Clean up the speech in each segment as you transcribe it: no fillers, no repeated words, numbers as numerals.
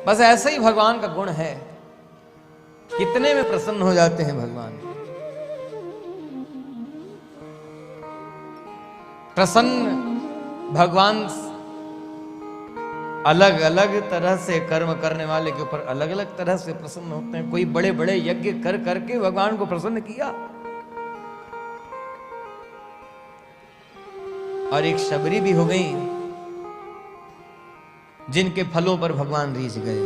बस ऐसा ही भगवान का गुण है, कितने में प्रसन्न हो जाते हैं भगवान। प्रसन्न भगवान अलग अलग तरह से कर्म करने वाले के ऊपर अलग अलग तरह से प्रसन्न होते हैं। कोई बड़े बड़े यज्ञ कर करके भगवान को प्रसन्न किया, और एक शबरी भी हो गई जिनके फलों पर भगवान रीझ गए,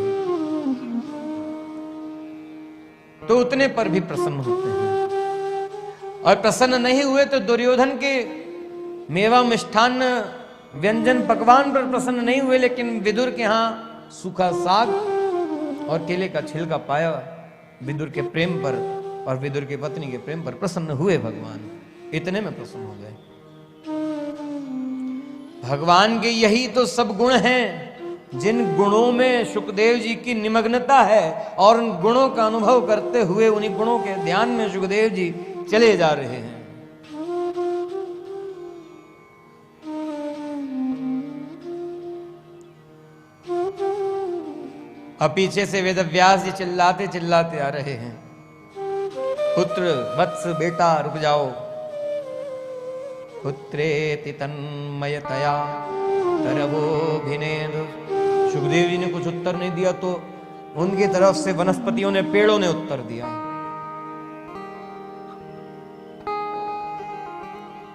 तो उतने पर भी प्रसन्न होते हैं। और प्रसन्न नहीं हुए तो दुर्योधन के मेवा मिष्ठान्न व्यंजन पकवान पर प्रसन्न नहीं हुए, लेकिन विदुर के यहां सूखा साग और केले का छिलका पाया विदुर के प्रेम पर, और विदुर की पत्नी के प्रेम पर प्रसन्न हुए भगवान, इतने में प्रसन्न हो गए। भगवान के यही तो सब गुण हैं जिन गुणों में सुखदेव जी की निमग्नता है, और उन गुणों का अनुभव करते हुए उन्हीं गुणों के ध्यान में सुखदेव जी चले जा रहे हैं। और पीछे से वेदव्यास जी चिल्लाते चिल्लाते आ रहे हैं, पुत्र वत्स बेटा रुक जाओ। पुत्रेति तन्मयतया तरवोभिनेदु। सुखदेव जी ने कुछ उत्तर नहीं दिया तो उनकी तरफ से वनस्पतियों ने, पेड़ों ने उत्तर दिया।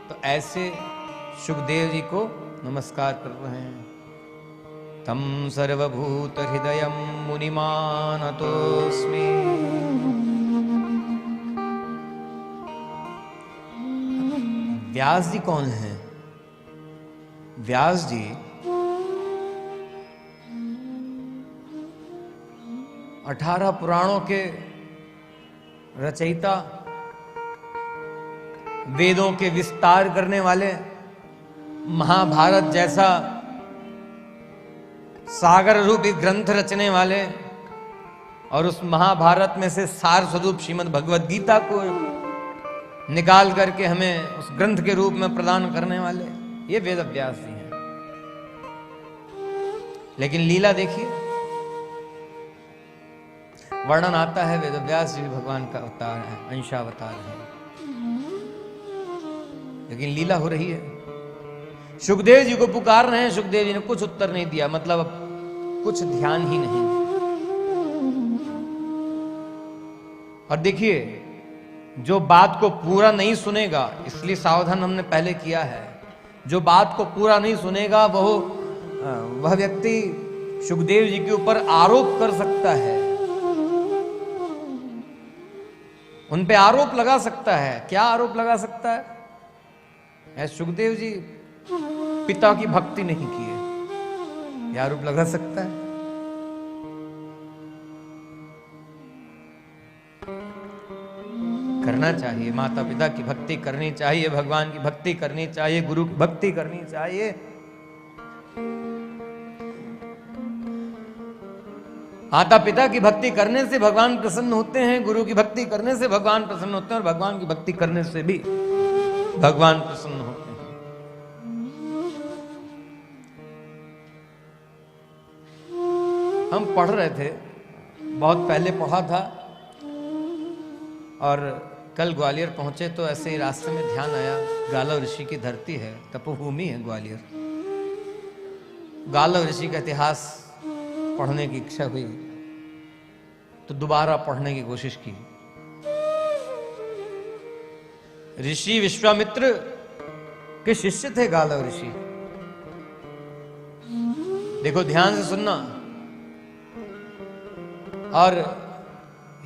तो ऐसे सुखदेव जी को नमस्कार कर रहे हैं। तम सर्वभूत हृदयं मुनिमानतोस्मि। व्यास जी कौन हैं? व्यास जी 18 पुराणों के रचयिता, वेदों के विस्तार करने वाले, महाभारत जैसा सागर रूपी ग्रंथ रचने वाले, और उस महाभारत में से सार स्वरूप श्रीमद् भगवद गीता को निकाल करके हमें उस ग्रंथ के रूप में प्रदान करने वाले, ये वेदव्यास जी हैं। लेकिन लीला देखिए, वर्णन आता है वेदव्यास जी भगवान का अवतार है, अंशावतार है, लेकिन लीला हो रही है। सुखदेव जी को पुकार रहे हैं, सुखदेव जी ने कुछ उत्तर नहीं दिया, मतलब कुछ ध्यान ही नहीं। और देखिए, जो बात को पूरा नहीं सुनेगा, इसलिए सावधान हमने पहले किया है, जो बात को पूरा नहीं सुनेगा वह व्यक्ति सुखदेव जी के ऊपर आरोप कर सकता है, उन पे आरोप लगा सकता है। क्या आरोप लगा सकता है? सुखदेव जी पिता की भक्ति नहीं की है, यह आरोप लगा सकता है। करना चाहिए, माता पिता की भक्ति करनी चाहिए, भगवान की भक्ति करनी चाहिए, गुरु की भक्ति करनी चाहिए। माता पिता की भक्ति करने से भगवान प्रसन्न होते हैं, गुरु की भक्ति करने से भगवान प्रसन्न होते हैं, और भगवान की भक्ति करने से भी भगवान प्रसन्न होते हैं। हम पढ़ रहे थे, बहुत पहले पढ़ा था, और कल ग्वालियर पहुंचे तो ऐसे ही रास्ते में ध्यान आया, गालव ऋषि की धरती है, तपोभूमि है ग्वालियर। गालव ऋषि का इतिहास पढ़ने की इच्छा हुई तो दोबारा पढ़ने की कोशिश की। ऋषि विश्वामित्र के शिष्य थे गालव ऋषि। देखो ध्यान से सुनना, और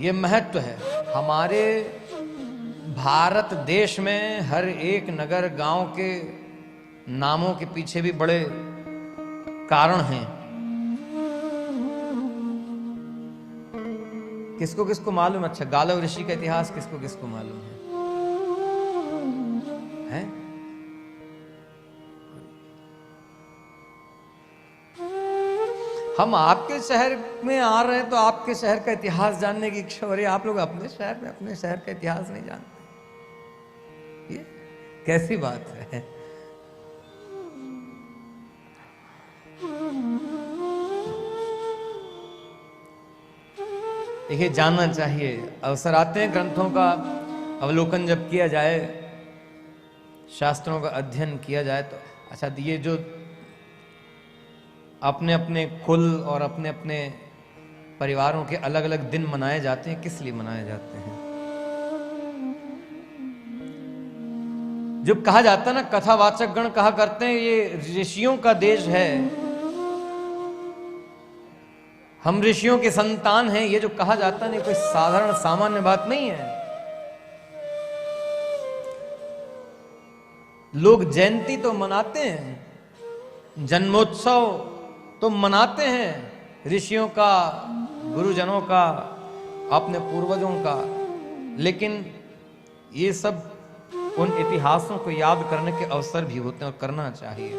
ये महत्व है। हमारे भारत देश में हर एक नगर गांव के नामों के पीछे भी बड़े कारण हैं। किसको किसको मालूम? अच्छा, गालव ऋषि का इतिहास किसको किसको मालूम है? हम आपके शहर में आ रहे हैं तो आपके शहर का इतिहास जानने की इच्छा हो रही है, आप लोग अपने शहर में अपने शहर का इतिहास नहीं जानते। ये कैसी बात है? देखिए जानना चाहिए, अवसर आते हैं ग्रंथों का अवलोकन जब किया जाए, शास्त्रों का अध्ययन किया जाए तो अच्छा ये जो अपने अपने कुल और अपने अपने परिवारों के अलग अलग दिन मनाए जाते हैं, किस लिए मनाए जाते हैं? जो कहा जाता है ना, कथावाचक गण कहा करते हैं ये ऋषियों का देश है, हम ऋषियों के संतान हैं, ये जो कहा जाता है ना कोई साधारण सामान्य बात नहीं है। लोग जयंती तो मनाते हैं, जन्मोत्सव तो मनाते हैं ऋषियों का, गुरुजनों का, अपने पूर्वजों का, लेकिन ये सब उन इतिहासों को याद करने के अवसर भी होते हैं और करना चाहिए।